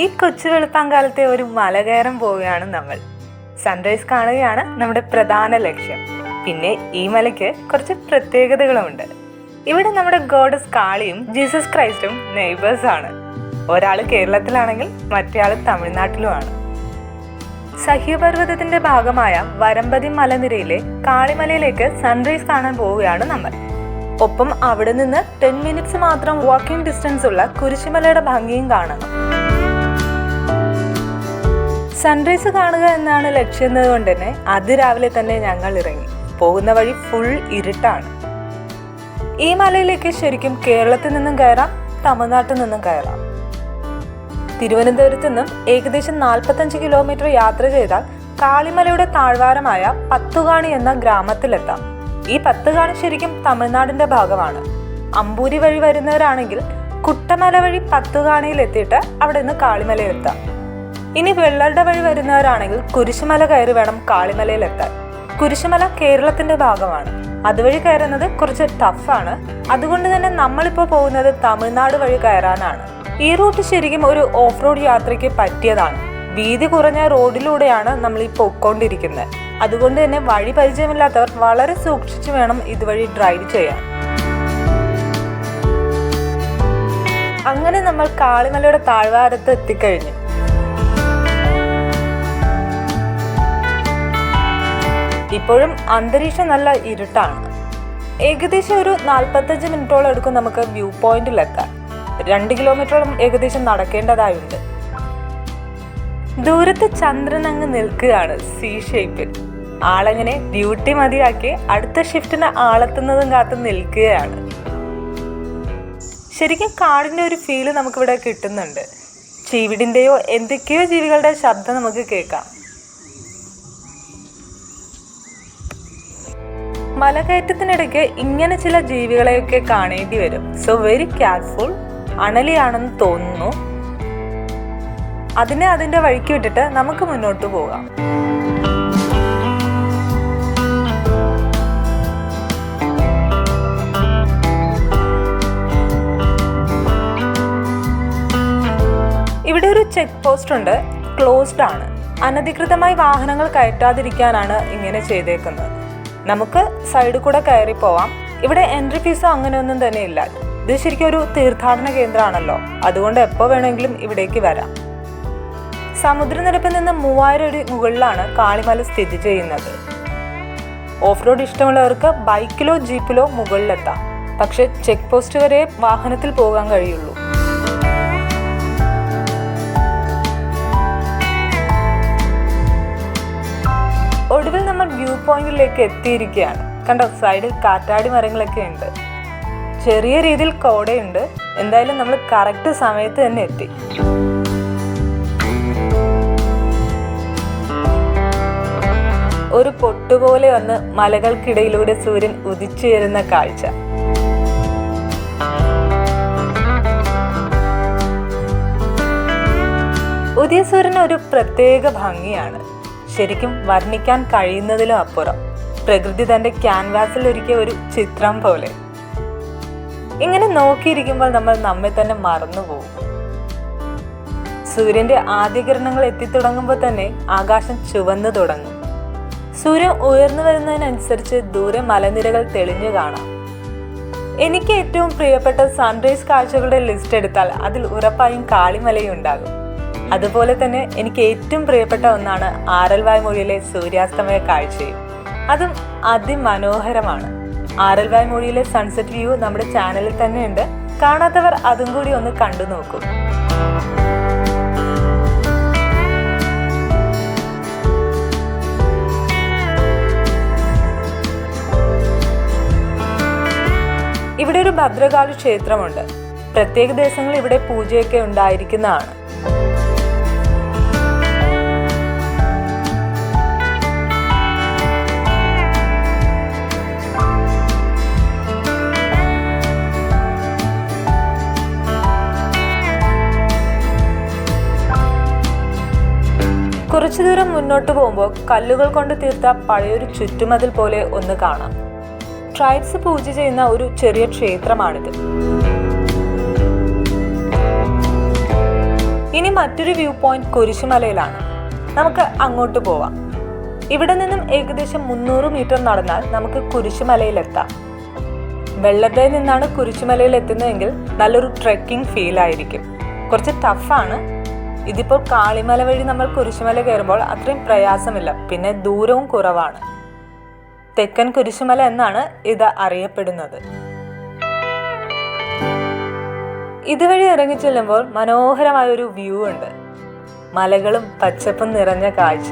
ഈ കൊച്ചു വെളുപ്പാങ്കാലത്തെ ഒരു മല കയറാൻ പോവുകയാണ് നമ്മൾ. സൺറൈസ് കാണുകയാണ് നമ്മുടെ പ്രധാന ലക്ഷ്യം. പിന്നെ ഈ മലയ്ക്ക് കുറച്ച് പ്രത്യേകതകളുമുണ്ട്. ഇവിടെ നമ്മുടെ ഗോഡസ് കാളിയും ജീസസ് ക്രൈസ്റ്റും നെയ്ബേഴ്സാണ്. ഒരാൾ കേരളത്തിലാണെങ്കിൽ മറ്റേയാൾ തമിഴ്നാട്ടിലുമാണ്. സഹ്യപർവ്വതത്തിന്റെ ഭാഗമായ വരമ്പതി മലനിരയിലെ കാളിമലയിലേക്ക് സൺറൈസ് കാണാൻ പോവുകയാണ് നമ്മൾ. ഒപ്പം അവിടെ നിന്ന് 10 മിനിറ്റ്സ് മാത്രം വാക്കിംഗ് ഡിസ്റ്റൻസ് ഉള്ള കുരിശുമലയുടെ ഭംഗിയും കാണണം. സൺറൈസ് കാണുക എന്നാണ് ലക്ഷ്യം എന്നതുകൊണ്ട് തന്നെ അതിരാവിലെ തന്നെ ഞങ്ങൾ ഇറങ്ങി. പോകുന്ന വഴി ഫുൾ ഇരുട്ടാണ്. ഈ മലയിലേക്ക് ശരിക്കും കേരളത്തിൽ നിന്നും കയറാം, തമിഴ്നാട്ടിൽ നിന്നും കയറാം. തിരുവനന്തപുരത്ത് നിന്നും ഏകദേശം 45 കിലോമീറ്റർ യാത്ര ചെയ്താൽ കാളിമലയുടെ താഴ്വാരമായ പത്തുകാണി എന്ന ഗ്രാമത്തിലെത്താം. ഈ പത്തുകാണി ശരിക്കും തമിഴ്നാടിന്റെ ഭാഗമാണ്. അമ്പൂരി വഴി വരുന്നവരാണെങ്കിൽ കുട്ടമല വഴി പത്തുകാണിയിൽ എത്തിയിട്ട് അവിടെ നിന്ന് കാളിമലയിലെത്താം. ഇനി വെള്ളറുടെ വഴി വരുന്നവരാണെങ്കിൽ കുരിശുമല കയറി വേണം കാളിമലയിലെത്താൻ. കുരിശുമല കേരളത്തിന്റെ ഭാഗമാണ്. അതുവഴി കയറുന്നത് കുറച്ച് ടഫാണ്. അതുകൊണ്ട് തന്നെ നമ്മളിപ്പോൾ പോകുന്നത് തമിഴ്നാട് വഴി കയറാനാണ്. ഈ റൂട്ട് ശരിക്കും ഒരു ഓഫ് റോഡ് യാത്രയ്ക്ക് പറ്റിയതാണ്. വീതി കുറഞ്ഞ റോഡിലൂടെയാണ് നമ്മൾ ഈ പൊയ്ക്കൊണ്ടിരിക്കുന്നത്. അതുകൊണ്ട് തന്നെ വഴി പരിചയമില്ലാത്തവർ വളരെ സൂക്ഷിച്ചു വേണം ഇതുവഴി ഡ്രൈവ് ചെയ്യാൻ. അങ്ങനെ നമ്മൾ കാളിമലയുടെ താഴ്വാരത്ത് എത്തിക്കഴിഞ്ഞു. ഇപ്പോഴും അന്തരീക്ഷം നല്ല ഇരുട്ടാണ്. ഏകദേശം ഒരു 45 മിനിറ്റോളം എടുക്കും നമുക്ക് വ്യൂ പോയിന്റിലെത്താൻ. 2 കിലോമീറ്ററോളം ഏകദേശം നടക്കേണ്ടതായുണ്ട്. ദൂരത്ത് ചന്ദ്രൻ അങ്ങ് നിൽക്കുകയാണ് സി ഷേപ്പിൽ. ആളങ്ങനെ ഡ്യൂട്ടി മതിയാക്കി അടുത്ത ഷിഫ്റ്റിന് ആളെത്തുന്നതും കാത്ത് നിൽക്കുകയാണ്. ശരിക്കും കാടിൻ്റെ ഒരു ഫീല് നമുക്കിവിടെ കിട്ടുന്നുണ്ട്. ചീവിടിൻ്റെയോ എന്തൊക്കെയോ ജീവികളുടെ ശബ്ദം നമുക്ക് കേൾക്കാം. മലകയറ്റത്തിനിടയ്ക്ക് ഇങ്ങനെ ചില ജീവികളെയൊക്കെ കാണേണ്ടി വരും. So very careful. അണലിയാണെന്ന് തോന്നുന്നു. അതിനെ അതിൻ്റെ വഴിക്ക് വിട്ടിട്ട് നമുക്ക് മുന്നോട്ട് പോകാം. ഇവിടെ ഒരു ചെക്ക് പോസ്റ്റ് ഉണ്ട്. ക്ലോസ്ഡ് ആണ്. അനധികൃതമായി വാഹനങ്ങൾ കയറ്റാതിരിക്കാനാണ് ഇങ്ങനെ ചെയ്തേക്കുന്നത്. നമുക്ക് സൈഡിൽ കൂടെ കയറി പോവാം. ഇവിടെ എൻട്രി ഫീസോ അങ്ങനെയൊന്നും തന്നെ ഇല്ല. ഇത് ശരിക്കും ഒരു തീർത്ഥാടന കേന്ദ്രമാണല്ലോ. അതുകൊണ്ട് എപ്പോൾ വേണമെങ്കിലും ഇവിടേക്ക് വരാം. സമുദ്രനിരപ്പിൽ നിന്ന് 3000 അടി മുകളിലാണ് കാളിമല സ്ഥിതി ചെയ്യുന്നത്. ഓഫ് റോഡ് ഇഷ്ടമുള്ളവർക്ക് ബൈക്കിലോ ജീപ്പിലോ മുകളിലെത്താം. പക്ഷെ ചെക്ക് പോസ്റ്റ് വരെ വാഹനത്തിൽ പോകാൻ കഴിയുള്ളൂ. ഒടുവിൽ നമ്മൾ വ്യൂ പോയിന്റിലേക്ക് എത്തിയിരിക്കുകയാണ്. കണ്ടോ, സൈഡിൽ കാറ്റാടി മരങ്ങളൊക്കെ ഉണ്ട്. ചെറിയ രീതിയിൽ കോടയുണ്ട്. എന്തായാലും നമ്മൾ കറക്റ്റ് സമയത്ത് തന്നെ എത്തി. ഒരു പൊട്ടുപോലെ വന്ന് മലകൾക്കിടയിലൂടെ സൂര്യൻ ഉദിച്ചുയരുന്ന കാഴ്ച. ഉദയസൂര്യന് ഒരു പ്രത്യേക ഭംഗിയാണ്. ശരിക്കും വർണ്ണിക്കാൻ കഴിയുന്നതിലും അപ്പുറം. പ്രകൃതി തന്റെ ക്യാൻവാസിൽ ഒരുക്കിയ ഒരു ചിത്രം പോലെ. ഇങ്ങനെ നോക്കിയിരിക്കുമ്പോൾ നമ്മൾ നമ്മെ തന്നെ മറന്നുപോകും. സൂര്യന്റെ ആദ്യകിരണങ്ങൾ എത്തിത്തുടങ്ങുമ്പോൾ തന്നെ ആകാശം ചുവന്നു തുടങ്ങും. സൂര്യൻ ഉയർന്നു വരുന്നതിനനുസരിച്ച് ദൂരെ മലനിരകൾ തെളിഞ്ഞു കാണാം. എനിക്ക് ഏറ്റവും പ്രിയപ്പെട്ട സൺറൈസ് കാഴ്ചകളുടെ ലിസ്റ്റ് എടുത്താൽ അതിൽ ഉറപ്പായും കാളിമലയും ഉണ്ടാകും. അതുപോലെ തന്നെ എനിക്ക് ഏറ്റവും പ്രിയപ്പെട്ട ഒന്നാണ് ആറൽവായ്മൊഴിയിലെ സൂര്യാസ്തമയ കാഴ്ചയും. അതും അതിമനോഹരമാണ്. ആറൽവായ്മൊഴിയിലെ സൺസെറ്റ് വ്യൂ നമ്മുടെ ചാനലിൽ തന്നെ ഉണ്ട്. കാണാത്തവർ അതും കൂടി ഒന്ന് കണ്ടു നോക്കൂ. ഇവിടെ ഒരു ഭദ്രകാളി ക്ഷേത്രമുണ്ട്. പ്രത്യേക ദിവസങ്ങളിൽ ഇവിടെ പൂജയൊക്കെ ഉണ്ടായിരിക്കുന്നതാണ്. കുറച്ചു ദൂരം മുന്നോട്ട് പോകുമ്പോൾ കല്ലുകൾ കൊണ്ട് തീർത്ത പഴയൊരു ചുറ്റുമതിൽ പോലെ ഒന്ന് കാണാം. ട്രൈബ്സ് പൂജ ചെയ്യുന്ന ഒരു ചെറിയ ക്ഷേത്രമാണിത്. ഇനി മറ്റൊരു വ്യൂ പോയിന്റ് കുരിശുമലയിലാണ്. നമുക്ക് അങ്ങോട്ട് പോവാം. ഇവിടെ നിന്നും ഏകദേശം 300 മീറ്റർ നടന്നാൽ നമുക്ക് കുരിശുമലയിലെത്താം. വെള്ളത്തിൽ നിന്നാണ് കുരിശുമലയിൽ എത്തുന്നതെങ്കിൽ നല്ലൊരു ട്രെക്കിംഗ് ഫീൽ ആയിരിക്കും. കുറച്ച് ടഫാണ്. ഇതിപ്പോൾ കാളിമല വഴി നമ്മൾ കുരിശുമല കയറുമ്പോൾ അത്രയും പ്രയാസമില്ല, പിന്നെ ദൂരവും കുറവാണ്. തെക്കൻ കുരിശുമല എന്നാണ് ഇത് അറിയപ്പെടുന്നത്. ഇതുവഴി ഇറങ്ങി ചെല്ലുമ്പോൾ മനോഹരമായൊരു വ്യൂ ഉണ്ട്. മലകളും പച്ചപ്പും നിറഞ്ഞ കാഴ്ച.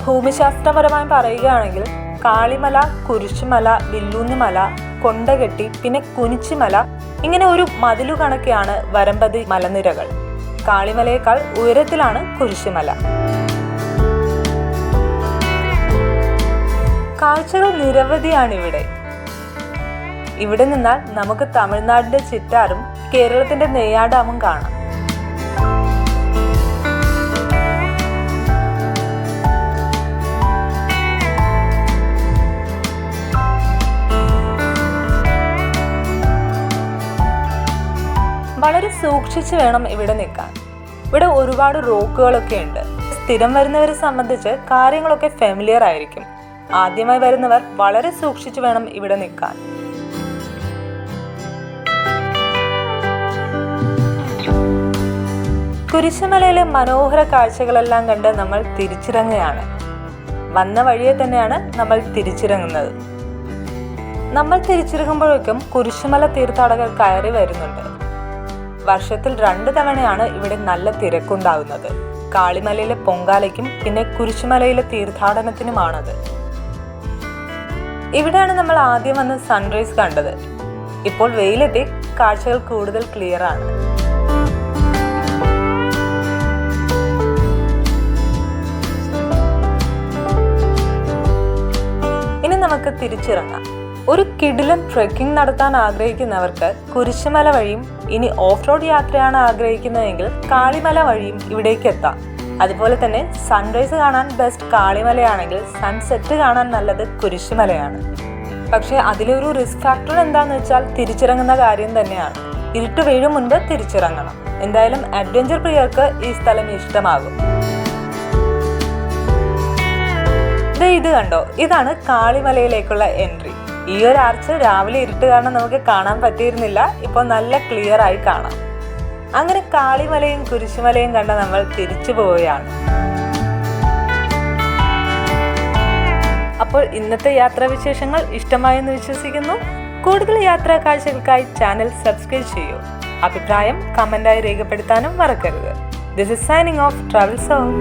ഭൂമിശാസ്ത്രപരമായി പറയുകയാണെങ്കിൽ കാളിമല, കുരിശുമല, വില്ലൂന്നിമല, കൊണ്ടകെട്ടി, പിന്നെ കുനിച്ചിമല, ഇങ്ങനെ ഒരു മതിലു കണക്കെയാണ് വരമ്പതി മലനിരകൾ. കാളിമലയേക്കാൾ ഉയരത്തിലാണ് കുരിശുമല. കാഴ്ചകൾ നിരവധിയാണ് ഇവിടെ. ഇവിടെ നിന്നാൽ നമുക്ക് തമിഴ്നാടിന്റെ ചിറ്റാറും കേരളത്തിന്റെ നെയ്യാഡാമും കാണാം. വളരെ സൂക്ഷിച്ച് വേണം ഇവിടെ നിൽക്കാൻ. ഇവിടെ ഒരുപാട് റോക്കുകളൊക്കെ ഉണ്ട്. സ്ഥിരം വരുന്നവരെ സംബന്ധിച്ച് കാര്യങ്ങളൊക്കെ ഫെമിലിയർ ആയിരിക്കും. ആദ്യമായി വരുന്നവർ വളരെ സൂക്ഷിച്ചു വേണം ഇവിടെ നിൽക്കാൻ. കുരിശുമലയിലെ മനോഹര കാഴ്ചകളെല്ലാം കണ്ട് നമ്മൾ തിരിച്ചിറങ്ങുകയാണ്. വന്ന വഴിയെ തന്നെയാണ് നമ്മൾ തിരിച്ചിറങ്ങുന്നത്. നമ്മൾ തിരിച്ചിറങ്ങുമ്പോഴേക്കും കുരിശുമല തീർത്ഥാടകർ കയറി വരുന്നുണ്ട്. വർഷത്തിൽ 2 തവണയാണ് ഇവിടെ നല്ല തിരക്കുണ്ടാകുന്നത്. കാളിമലയിലെ പൊങ്കാലയ്ക്കും പിന്നെ കുരിശുമലയിലെ തീർത്ഥാടനത്തിനുമാണത്. ഇവിടെയാണ് നമ്മൾ ആദ്യം വന്ന് സൺറൈസ് കണ്ടത്. ഇപ്പോൾ വെയിലെത്തി കാഴ്ചകൾ കൂടുതൽ ക്ലിയർ ആണ്. ഇനി നമുക്ക് തിരിച്ചിറങ്ങാം. ഒരു കിടിലൻ ട്രെക്കിംഗ് നടത്താൻ ആഗ്രഹിക്കുന്നവർക്ക് കുരിശുമല വഴിയും, ഇനി ഓഫ് റോഡ് യാത്രയാണ് ആഗ്രഹിക്കുന്നതെങ്കിൽ കാളിമല വഴിയും ഇവിടേക്ക് എത്താം. അതുപോലെ തന്നെ സൺറൈസ് കാണാൻ ബെസ്റ്റ് കാളിമലയാണെങ്കിൽ സൺസെറ്റ് കാണാൻ നല്ലത് കുരിശുമലയാണ്. പക്ഷെ അതിലൊരു റിസ്ക് ഫാക്ടർ എന്താണെന്ന് വെച്ചാൽ തിരിച്ചിറങ്ങുന്ന കാര്യം തന്നെയാണ്. ഇരുട്ട് വീഴും മുൻപ് തിരിച്ചിറങ്ങണം. എന്തായാലും അഡ്വഞ്ചർ പ്രിയർക്ക് ഈ സ്ഥലം ഇഷ്ടമാകും. ഇത് കണ്ടോ, ഇതാണ് കാളിമലയിലേക്കുള്ള എൻട്രി. ഈ ഒരു ആർച്ച് രാവിലെ ഇരുട്ട് കാരണം നമുക്ക് കാണാൻ പറ്റിയിരുന്നില്ല. ഇപ്പോൾ നല്ല ക്ലിയർ ആയി കാണാം. അങ്ങനെ കാളിമലയും കുരിശുമലയും കണ്ട നമ്മൾ തിരിച്ചു പോവുകയാണ്. അപ്പോൾ ഇന്നത്തെ യാത്രാവിശേഷങ്ങൾ ഇഷ്ടമായെന്ന് വിശ്വസിക്കുന്നു. കൂടുതൽ യാത്രാ കാഴ്ചകൾക്കായി ചാനൽ സബ്സ്ക്രൈബ് ചെയ്യൂ. അഭിപ്രായം കമന്റായി രേഖപ്പെടുത്താനും മറക്കരുത്. This is signing off travel song.